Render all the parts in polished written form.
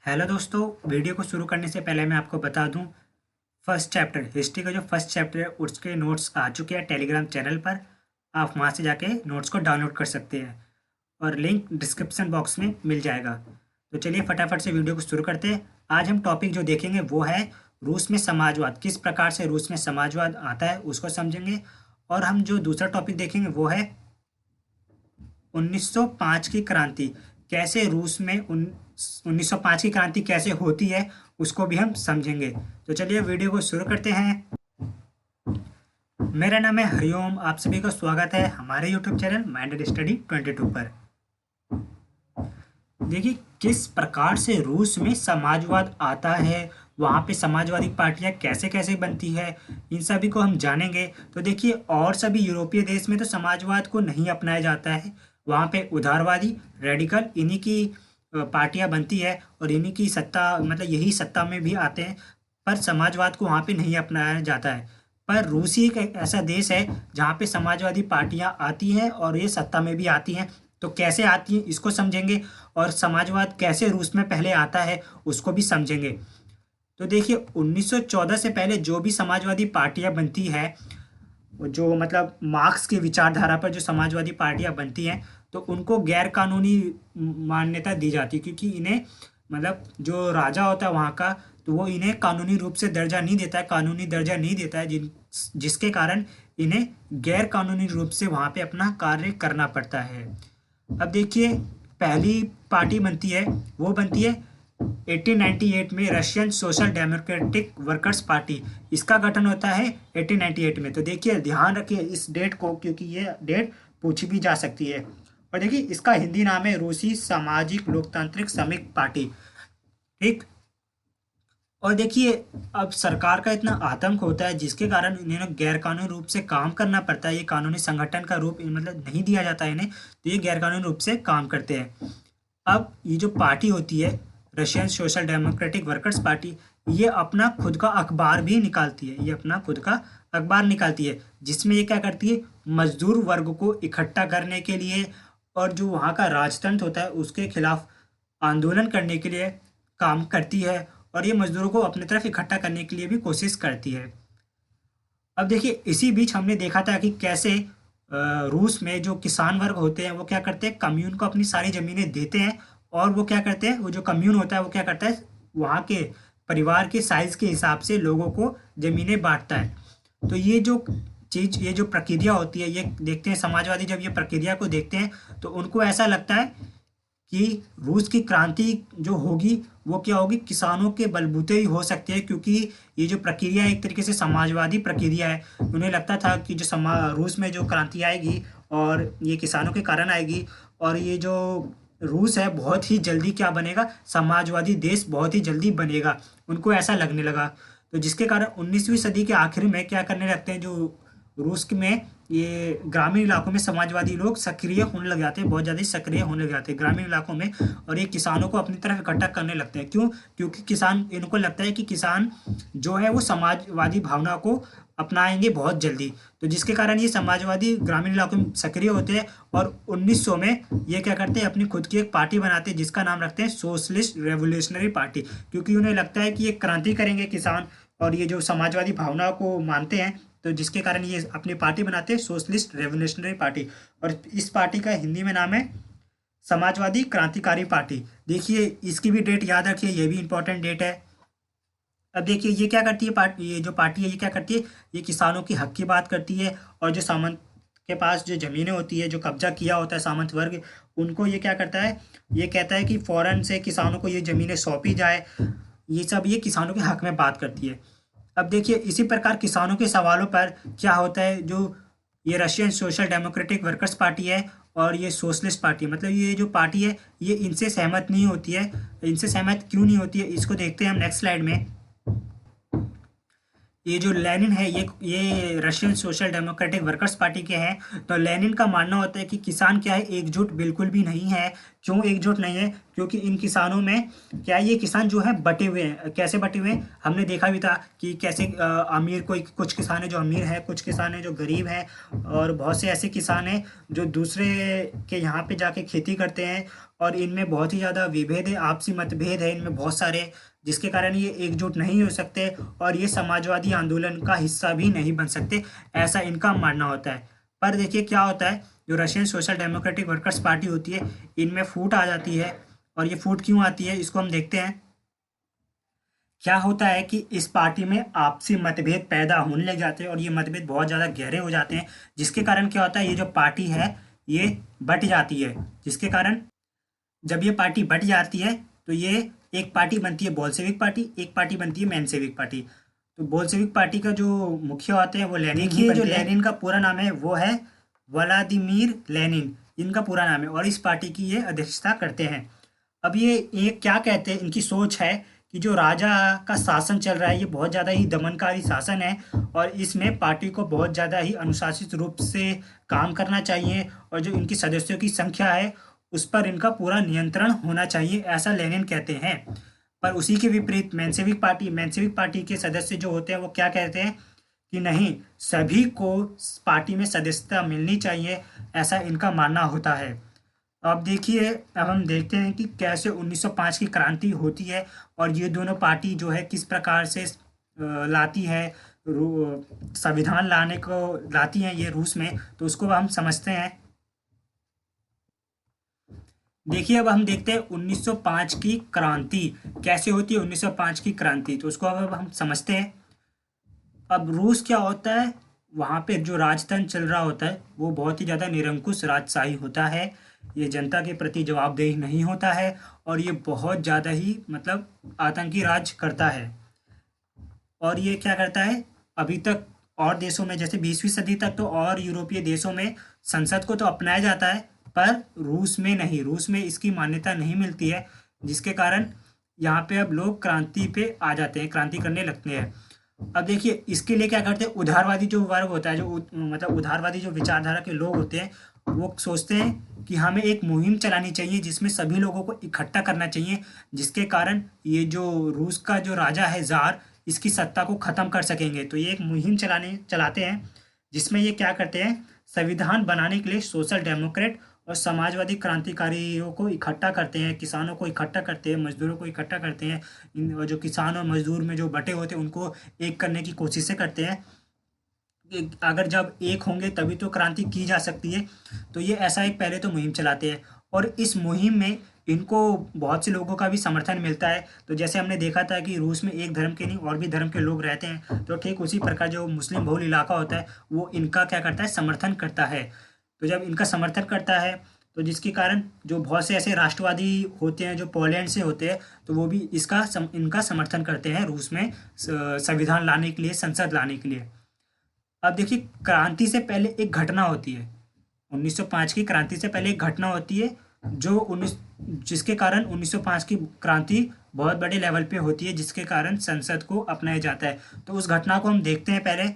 Hello दोस्तों। Video को शुरू करने से पहले मैं आपको बता दूं, फर्स्ट चैप्टर हिस्ट्री का जो फर्स्ट चैप्टर है उसके नोट्स आ चुके हैं टेलीग्राम चैनल पर। आप वहां से जाके नोट्स को डाउनलोड कर सकते हैं और लिंक डिस्क्रिप्शन बॉक्स में मिल जाएगा। तो चलिए फटाफट से वीडियो को शुरू करते हैं। आज हम टॉपिक जो देखेंगे वो है रूस में समाजवाद, किस प्रकार से रूस में समाजवाद आता है उसको समझेंगे। और हम जो दूसरा टॉपिक देखेंगे वो है 1905 की क्रांति, कैसे रूस में 1905 की क्रांति कैसे होती है उसको भी हम समझेंगे। तो चलिए वीडियो को शुरू करते हैं। मेरा नाम है हरिओम, आप सभी का स्वागत है हमारे यूट्यूब चैनल माइंडेड स्टडी 22 पर। देखिए किस प्रकार से रूस में समाजवाद आता है, वहाँ पे समाजवादी पार्टियाँ कैसे कैसे बनती है, इन सभी को हम जानेंगे। तो देखिए और सभी यूरोपीय देश में तो समाजवाद को नहीं अपनाया जाता है, वहाँ पे उदारवादी रेडिकल इन्हीं की पार्टियाँ बनती है और इन्हीं की सत्ता, मतलब यही सत्ता में भी आते हैं, पर समाजवाद को वहाँ पे नहीं अपनाया जाता है। पर रूसी एक ऐसा देश है जहाँ पे समाजवादी पार्टियाँ आती हैं और ये सत्ता में भी आती हैं। तो कैसे आती हैं इसको समझेंगे और समाजवाद कैसे रूस में पहले आता है उसको भी समझेंगे। तो देखिए 1914 से पहले जो भी समाजवादी पार्टियां बनती है, जो मतलब मार्क्स की विचारधारा पर जो समाजवादी पार्टियां बनती हैं, तो उनको गैर कानूनी मान्यता दी जाती है, क्योंकि इन्हें मतलब जो राजा होता है वहाँ का, तो वो इन्हें कानूनी रूप से दर्जा नहीं देता है, कानूनी दर्जा नहीं देता है, जिसके कारण इन्हें गैर कानूनी रूप से वहाँ पे अपना कार्य करना पड़ता है। अब देखिए पहली पार्टी बनती है, वो बनती है 1898 में Russian social democratic workers party. इसका गठन होता है 1898 में। तो देखिए ध्यान रखिए इस डेट को, क्योंकि ये डेट पूछी भी जा सकती है। और देखिए इसका हिंदी नाम है रूसी सामाजिक लोकतांत्रिक श्रमिक पार्टी। ठीक। और देखिए अब सरकार का इतना आतंक होता है जिसके कारण इन्हें गैर कानूनी रूप से काम करना पड़ता है, ये कानूनी संगठन का रूप मतलब नहीं दिया जाता है इन्हें, तो ये गैर कानूनी रूप से काम करते हैं। अब ये जो पार्टी होती है Russian social democratic workers party, ये अपना खुद का अखबार भी निकालती है, ये अपना खुद का अखबार निकालती है, जिसमें ये क्या करती है मजदूर वर्ग को इकट्ठा करने के लिए और जो वहाँ का राजतंत्र होता है उसके खिलाफ आंदोलन करने के लिए काम करती है, और ये मजदूरों को अपनी तरफ इकट्ठा करने के लिए भी कोशिश करती है। अब देखिए इसी बीच हमने देखा था कि कैसे रूस में जो किसान वर्ग होते हैं वो क्या करते हैं, कम्यून को अपनी सारी ज़मीनें देते हैं, और वो क्या करते हैं, वो जो कम्यून होता है वो क्या करता है वहाँ के परिवार के साइज के हिसाब से लोगों को ज़मीनें बांटता है। तो ये जो चीज़, ये जो प्रक्रिया होती है, ये देखते हैं समाजवादी जब ये प्रक्रिया को देखते हैं तो उनको ऐसा लगता है कि रूस की क्रांति जो होगी वो क्या होगी, किसानों के बलबूते ही हो सकती है, क्योंकि ये जो प्रक्रिया है एक तरीके से समाजवादी प्रक्रिया है। उन्हें लगता था कि जो रूस में जो क्रांति आएगी और ये किसानों के कारण आएगी, और ये जो रूस है बहुत ही जल्दी क्या बनेगा, समाजवादी देश बहुत ही जल्दी बनेगा, उनको ऐसा लगने लगा। तो जिसके कारण 19वीं सदी के आखिर में क्या करने लगते हैं, जो रूस में ये ग्रामीण इलाकों में समाजवादी लोग सक्रिय होने लग जाते हैं, बहुत ज़्यादा सक्रिय होने लग जाते हैं ग्रामीण इलाकों में, और ये किसानों को अपनी तरफ इकट्ठा करने लगते हैं। क्यों? क्योंकि किसान, इनको लगता है कि किसान जो है वो समाजवादी भावना को अपनाएंगे बहुत जल्दी। तो जिसके कारण ये समाजवादी ग्रामीण इलाकों में सक्रिय होते हैं, और 1900 में ये क्या करते हैं, अपनी खुद की एक पार्टी बनाते हैं जिसका नाम रखते हैं सोशलिस्ट रेवोल्यूशनरी पार्टी, क्योंकि उन्हें लगता है कि ये क्रांति करेंगे किसान और ये जो समाजवादी भावना को मानते हैं, तो जिसके कारण ये अपनी पार्टी बनाते हैं सोशलिस्ट रेवोल्यूशनरी पार्टी। और इस पार्टी का हिंदी में नाम है समाजवादी क्रांतिकारी पार्टी। देखिए इसकी भी डेट याद रखिए, ये भी इंपॉर्टेंट डेट है। अब देखिए ये क्या करती है पार्टी, ये जो पार्टी है ये क्या करती है, ये किसानों की हक की बात करती है, और जो सामंत के पास जो ज़मीनें होती है, जो कब्जा किया होता है सामंत वर्ग, उनको ये क्या करता है, ये कहता है कि फ़ौरन से किसानों को ये ज़मीनें सौंपी जाए। ये सब ये किसानों के हक में बात करती है। अब देखिए इसी प्रकार किसानों के सवालों पर क्या होता है, जो ये Russian social democratic workers party है और ये सोशलिस्ट पार्टी है, मतलब ये जो पार्टी है ये इनसे सहमत नहीं होती है। इनसे सहमत क्यों नहीं होती है इसको देखते हैं हम नेक्स्ट स्लाइड में। ये जो लेनिन है ये Russian social democratic workers party के हैं। तो लेनिन का मानना होता है कि किसान क्या है, एकजुट बिल्कुल भी नहीं है, क्यों एकजुट नहीं है? क्योंकि इन किसानों में क्या ये किसान जो है बटे हुए हैं। कैसे बटे हुए हैं? हमने देखा भी था कि कैसे अमीर कोई कुछ किसान है जो अमीर है, कुछ किसान है जो गरीब है, और बहुत से ऐसे किसान हैं जो दूसरे के यहाँ पे जाके खेती करते हैं, और इनमें बहुत ही ज़्यादा विभेद है, आपसी मतभेद है इनमें बहुत सारे, जिसके कारण ये एकजुट नहीं हो सकते और ये समाजवादी आंदोलन का हिस्सा भी नहीं बन सकते, ऐसा इनका मानना होता है। पर देखिए क्या होता है, जो Russian social democratic workers party होती है, इनमें फूट आ जाती है। और ये फूट क्यों आती है इसको हम देखते हैं। क्या होता है कि इस पार्टी में आपसी मतभेद पैदा होने लग जाते हैं और ये मतभेद बहुत ज़्यादा गहरे हो जाते हैं, जिसके कारण क्या होता है, ये जो पार्टी है ये बट जाती है। जिसके कारण जब ये पार्टी बट जाती है तो ये एक पार्टी बनती है बोल्शेविक पार्टी, एक पार्टी बनती है मेंशेविक पार्टी। तो बोल्शेविक पार्टी का जो मुखिया होते हैं वो लेनिन ही बनते हैं। जो लेनिन का पूरा नाम है वो है व्लादिमीर लेनिन, इनका पूरा नाम है, और इस पार्टी की ये अध्यक्षता करते हैं। अब ये क्या कहते हैं, इनकी सोच है कि जो राजा का शासन चल रहा है ये बहुत ज़्यादा ही दमनकारी शासन है, और इसमें पार्टी को बहुत ज़्यादा ही अनुशासित रूप से काम करना चाहिए, और जो इनकी सदस्यों की संख्या है उस पर इनका पूरा नियंत्रण होना चाहिए, ऐसा लेनिन कहते हैं। पर उसी के विपरीत मेंशेविक पार्टी के सदस्य जो होते हैं वो क्या कहते हैं कि नहीं, सभी को पार्टी में सदस्यता मिलनी चाहिए, ऐसा इनका मानना होता है। अब देखिए, अब हम देखते हैं कि कैसे 1905 की क्रांति होती है और ये दोनों पार्टी जो है किस प्रकार से लाती है, संविधान लाने को लाती हैं ये रूस में, तो उसको हम समझते हैं। देखिए अब हम देखते हैं 1905 की क्रांति कैसे होती है। 1905 की क्रांति तो उसको अब हम समझते हैं। अब रूस क्या होता है, वहाँ पे जो राजतंत्र चल रहा होता है वो बहुत ही ज़्यादा निरंकुश राजशाही होता है, ये जनता के प्रति जवाबदेही नहीं होता है, और ये बहुत ज़्यादा ही मतलब आतंकी राज करता है। और ये क्या करता है, अभी तक और देशों में जैसे 20वीं सदी तक तो और यूरोपीय देशों में संसद को तो अपनाया जाता है, पर रूस में नहीं, रूस में इसकी मान्यता नहीं मिलती है, जिसके कारण यहाँ पे अब लोग क्रांति पे आ जाते हैं, क्रांति करने लगते हैं। अब देखिए इसके लिए क्या करते हैं, उदारवादी जो वर्ग होता है, जो मतलब उदारवादी जो विचारधारा के लोग होते हैं, वो सोचते हैं कि हमें एक मुहिम चलानी चाहिए जिसमें सभी लोगों को इकट्ठा करना चाहिए, जिसके कारण ये जो रूस का जो राजा है ज़ार, इसकी सत्ता को ख़त्म कर सकेंगे। तो ये एक मुहिम चलाते हैं जिसमें ये क्या करते हैं, संविधान बनाने के लिए सोशल डेमोक्रेट और समाजवादी क्रांतिकारियों को इकट्ठा करते हैं, किसानों को इकट्ठा करते हैं, मजदूरों को इकट्ठा करते हैं, और जो किसान और मजदूर में जो बटे होते हैं उनको एक करने की कोशिशें करते हैं। अगर जब एक होंगे तभी तो क्रांति की जा सकती है। तो ये ऐसा एक पहले तो मुहिम चलाते हैं, और इस मुहिम में इनको बहुत से लोगों का भी समर्थन मिलता है। तो जैसे हमने देखा था कि रूस में एक धर्म के नहीं और भी धर्म के लोग रहते हैं, तो ठीक उसी प्रकार जो मुस्लिम बहुल इलाका होता है वो इनका क्या करता है, समर्थन करता है। तो जब इनका समर्थन करता है तो जिसके कारण जो बहुत से ऐसे राष्ट्रवादी होते हैं जो पोलैंड से होते हैं, तो वो भी इनका समर्थन करते हैं रूस में संविधान लाने के लिए, संसद लाने के लिए। अब देखिए क्रांति से पहले एक घटना होती है, 1905 की क्रांति से पहले एक घटना होती है जिसके कारण 1905 की क्रांति बहुत बड़े लेवल पे होती है, जिसके कारण संसद को अपनाया जाता है। तो उस घटना को हम देखते हैं पहले।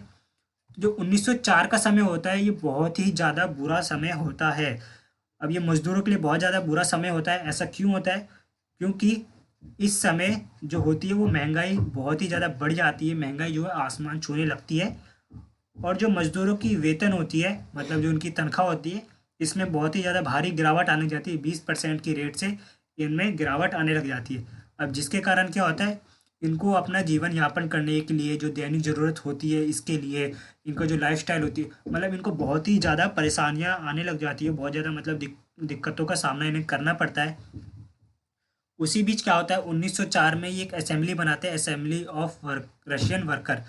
जो 1904 का समय होता है ये बहुत ही ज़्यादा बुरा समय होता है। अब ये मजदूरों के लिए बहुत ज़्यादा बुरा समय होता है। ऐसा क्यों होता है? क्योंकि इस समय जो होती है वो महंगाई बहुत ही ज़्यादा बढ़ जाती है, महंगाई जो है आसमान छूने लगती है, और जो मजदूरों की वेतन होती है, मतलब जो उनकी तनख्वाह होती है, इसमें बहुत ही ज़्यादा भारी गिरावट आने लग जाती है। 20% की रेट से इनमें गिरावट आने लग जाती है। अब जिसके कारण क्या होता है, इनको अपना जीवन यापन करने के लिए जो दैनिक ज़रूरत होती है, इसके लिए इनका जो लाइफस्टाइल होती है, मतलब इनको बहुत ही ज़्यादा परेशानियां आने लग जाती है, बहुत ज़्यादा मतलब दिक्कतों का सामना इन्हें करना पड़ता है। उसी बीच क्या होता है, 1904 में ये एक असेंबली बनाते हैं, असेंबली ऑफ रशियन वर्कर।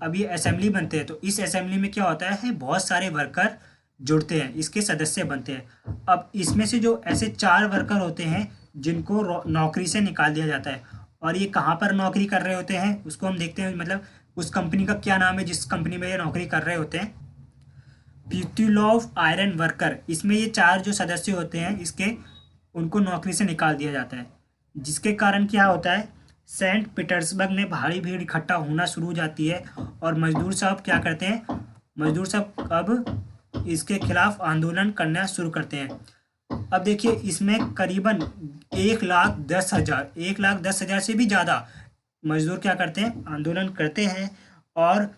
अब ये असेंबली बनते हैं तो इस असेंबली में क्या होता है, बहुत सारे वर्कर जुड़ते हैं, इसके सदस्य बनते हैं। अब इसमें से जो ऐसे 4 वर्कर होते हैं जिनको नौकरी से निकाल दिया जाता है, और ये कहाँ पर नौकरी कर रहे होते हैं उसको हम देखते हैं, मतलब उस कंपनी का क्या नाम है जिस कंपनी में ये नौकरी कर रहे होते हैं। प्यूतिलोव आयरन वर्कर, इसमें ये 4 जो सदस्य होते हैं इसके, उनको नौकरी से निकाल दिया जाता है, जिसके कारण क्या होता है, सेंट पीटर्सबर्ग में भारी भीड़ इकट्ठा होना शुरू हो जाती है, और मजदूर साहब क्या करते हैं, मजदूर साहब अब इसके खिलाफ आंदोलन करना शुरू करते हैं। अब देखिए इसमें करीबन 1,10,000 से भी ज़्यादा मजदूर क्या करते हैं, आंदोलन करते हैं। और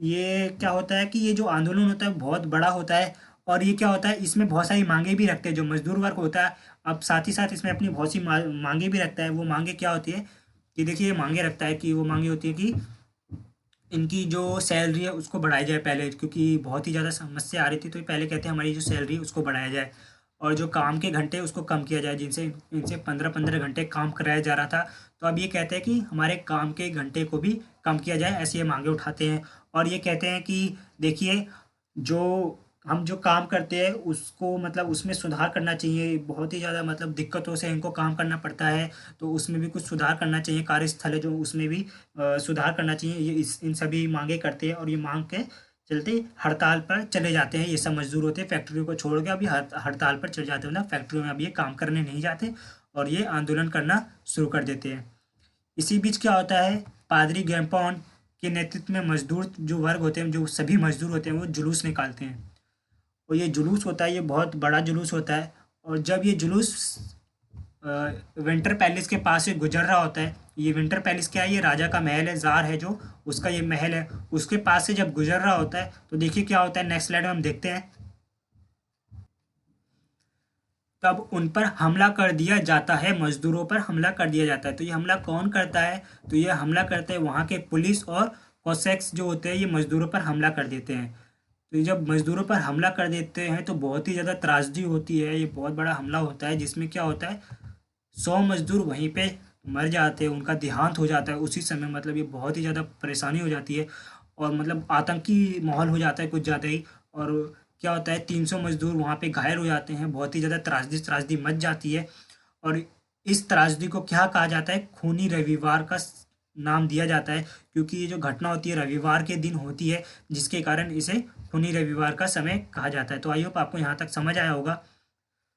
ये क्या होता है कि ये जो आंदोलन होता है बहुत बड़ा होता है, और ये क्या होता है, इसमें बहुत सारी मांगे भी रखते हैं जो मजदूर वर्ग होता है। अब साथ ही साथ इसमें अपनी बहुत सी मांगे भी रखता है। वो मांगे क्या होती है कि देखिए, ये मांगे रखता है कि वो मांगे होती है कि इनकी जो सैलरी है उसको बढ़ाया जाए पहले, क्योंकि बहुत ही ज़्यादा समस्या आ रही थी। तो ये पहले कहते हैं हमारी जो सैलरी है उसको बढ़ाया जाए, और जो काम के घंटे उसको कम किया जाए, जिनसे इनसे 15-15 घंटे काम कराया जा रहा था। तो अब ये कहते हैं कि हमारे काम के घंटे को भी कम किया जाए, ऐसी ये मांगे उठाते हैं। और ये कहते हैं कि देखिए, जो हम जो काम करते हैं उसको मतलब उसमें सुधार करना चाहिए। बहुत ही ज़्यादा मतलब दिक्कतों से इनको काम करना पड़ता है, तो उसमें भी कुछ सुधार करना चाहिए। कार्यस्थल है जो उसमें भी सुधार करना चाहिए। ये इस इन सभी मांगे करते हैं, और ये मांग के चलते हड़ताल पर चले जाते हैं। ये सब मजदूर होते हैं फैक्ट्रियों को छोड़ के अभी हड़ताल पर चले जाते हैं, मतलब फैक्ट्रियों में अब ये काम करने नहीं जाते और ये आंदोलन करना शुरू कर देते हैं। इसी बीच क्या होता है, पादरी गैम्पॉन के नेतृत्व में मजदूर जो वर्ग होते हैं, जो सभी मजदूर होते हैं, वो जुलूस निकालते हैं। और ये जुलूस होता है, ये बहुत बड़ा जुलूस होता है। और जब ये जुलूस विंटर पैलेस के पास से गुजर रहा होता है, ये विंटर पैलेस क्या है, ये राजा का महल है, जार है जो उसका ये महल है, उसके पास से जब गुजर रहा होता है तो देखिए क्या होता है, नेक्स्ट स्लाइड में हम देखते हैं। तब उन पर हमला कर दिया जाता है, मजदूरों पर हमला कर दिया जाता है। तो ये हमला कौन करता है, तो ये हमला करते हैं वहाँ के पुलिस और कोसैक्स जो होते हैं, ये मजदूरों पर हमला कर देते हैं। तो ये जब मजदूरों पर हमला कर देते हैं तो बहुत ही ज़्यादा त्रासदी होती है। ये बहुत बड़ा हमला होता है जिसमें क्या होता है, 100 मजदूर वहीं पे मर जाते हैं, उनका देहांत हो जाता है उसी समय। मतलब ये बहुत ही ज़्यादा परेशानी हो जाती है, और मतलब आतंकी माहौल हो जाता है कुछ ज़्यादा ही। और क्या होता है, 300 मजदूर वहाँ पे घायल हो जाते हैं, बहुत ही ज़्यादा त्रासदी त्रासदी मच जाती है। और इस त्रासदी को क्या कहा जाता है, खूनी रविवार का नाम दिया जाता है, क्योंकि ये जो घटना होती है रविवार के दिन होती है, जिसके कारण इसे खूनी रविवार का समय कहा जाता है। तो आई होप आपको यहाँ तक समझ आया होगा।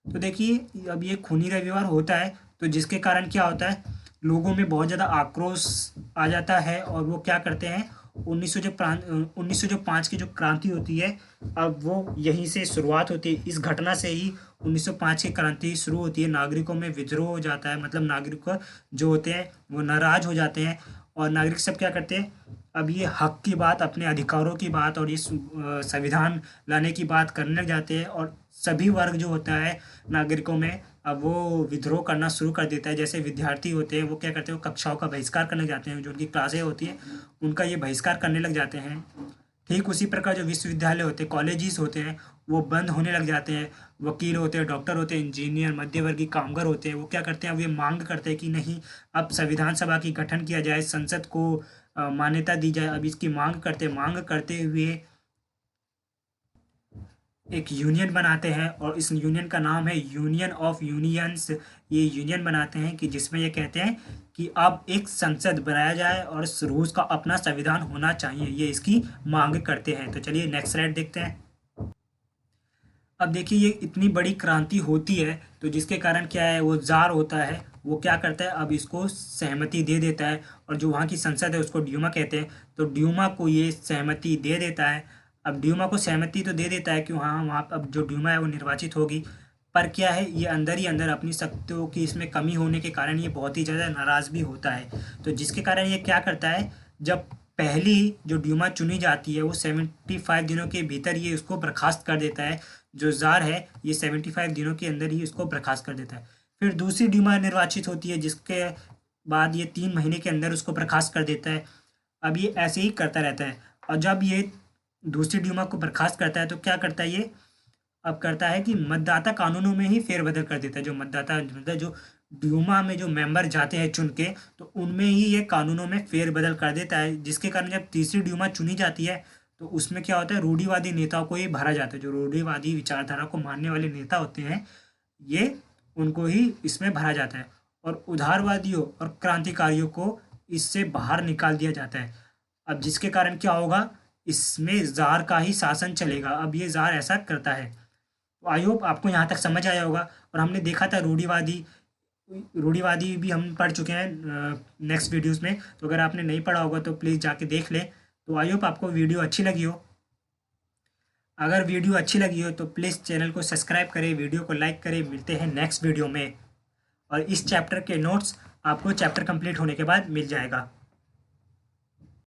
तो देखिए, अब ये खूनी रविवार होता है तो जिसके कारण क्या होता है, लोगों में बहुत ज़्यादा आक्रोश आ जाता है, और वो क्या करते हैं, 1905 की जो क्रांति होती है, अब वो यहीं से शुरुआत होती है। इस घटना से ही 1905 की क्रांति शुरू होती है। नागरिकों में विद्रोह हो जाता है, मतलब नागरिक जो होते हैं वो नाराज हो जाते हैं, और नागरिक सब क्या करते हैं, अब ये हक की बात, अपने अधिकारों की बात और ये संविधान लाने की बात करने लग जाते हैं। और सभी वर्ग जो होता है नागरिकों में, अब वो विद्रोह करना शुरू कर देता है। जैसे विद्यार्थी होते हैं वो क्या करते हैं, वो कक्षाओं का बहिष्कार करने लग जाते हैं, जो उनकी क्लासें होती हैं उनका ये बहिष्कार करने लग जाते हैं। ठीक उसी प्रकार जो विश्वविद्यालय होते हैं, कॉलेजेस होते हैं, वो बंद होने लग जाते हैं। वकील होते हैं, डॉक्टर होते हैं, इंजीनियर, मध्यवर्गीय कामगार होते हैं, वो क्या करते हैं, अब ये मांग करते हैं कि नहीं, अब संविधान सभा की गठन किया जाए, संसद को मान्यता दी जाए। अब इसकी मांग करते हुए एक यूनियन बनाते हैं, और इस यूनियन का नाम है यूनियन ऑफ यूनियंस। ये यूनियन बनाते हैं कि जिसमें ये कहते हैं कि अब एक संसद बनाया जाए और रूस का अपना संविधान होना चाहिए, ये इसकी मांग करते हैं। तो चलिए नेक्स्ट स्लाइड देखते हैं। अब देखिए, ये इतनी बड़ी क्रांति होती है तो जिसके कारण क्या है, वो जार होता है, वो क्या करता है, अब इसको सहमति दे देता है। और जो वहाँ की संसद है उसको ड्यूमा कहते हैं, तो ड्यूमा को ये सहमति दे देता है। अब ड्यूमा को सहमति तो दे देता है कि हाँ, वहाँ अब जो ड्यूमा है वो निर्वाचित होगी। पर क्या है, ये अंदर ही अंदर अपनी शक्तियों की इसमें कमी होने के कारण ये बहुत ही ज़्यादा नाराज़ भी होता है। तो जिसके कारण ये क्या करता है, जब पहली जो ड्यूमा चुनी जाती है वो 75 दिनों के भीतर ये उसको बर्खास्त कर देता है। जो जार है ये 75 दिनों के अंदर ही उसको बर्खास्त कर देता है। फिर दूसरी ड्यूमा निर्वाचित होती है, जिसके बाद ये 3 महीने के अंदर उसको बर्खास्त कर देता है। अब ये ऐसे ही करता रहता है। और जब ये दूसरी ड्यूमा को बर्खास्त करता है तो क्या करता है ये, अब करता है कि मतदाता कानूनों में ही फेरबदल कर देता है। जो मतदाता मतलब जो ड्यूमा में जो मेंबर जाते हैं चुन के, तो उनमें ही ये कानूनों में फेरबदल कर देता है। जिसके कारण जब तीसरी ड्यूमा चुनी जाती है तो उसमें क्या होता है, रूढ़िवादी नेताओं को ही भरा जाता है। जो रूढ़िवादी विचारधारा को मानने वाले नेता होते हैं, ये उनको ही इसमें भरा जाता है, और उदारवादियों और क्रांतिकारियों को इससे बाहर निकाल दिया जाता है। अब जिसके कारण क्या होगा, इसमें जार का ही शासन चलेगा। अब ये जार ऐसा करता है। तो आई होप आपको यहाँ तक समझ आया होगा। और हमने देखा था रूढ़िवादी रूढ़िवादी भी हम पढ़ चुके हैं नेक्स्ट वीडियोस में। तो अगर आपने नहीं पढ़ा होगा तो प्लीज़ जाके देख लें। तो आई होप आपको वीडियो अच्छी लगी हो। अगर वीडियो अच्छी लगी हो तो प्लीज़ चैनल को सब्सक्राइब करें, वीडियो को लाइक करें। मिलते हैं नेक्स्ट वीडियो में, और इस चैप्टर के नोट्स आपको चैप्टर कंप्लीट होने के बाद मिल जाएगा।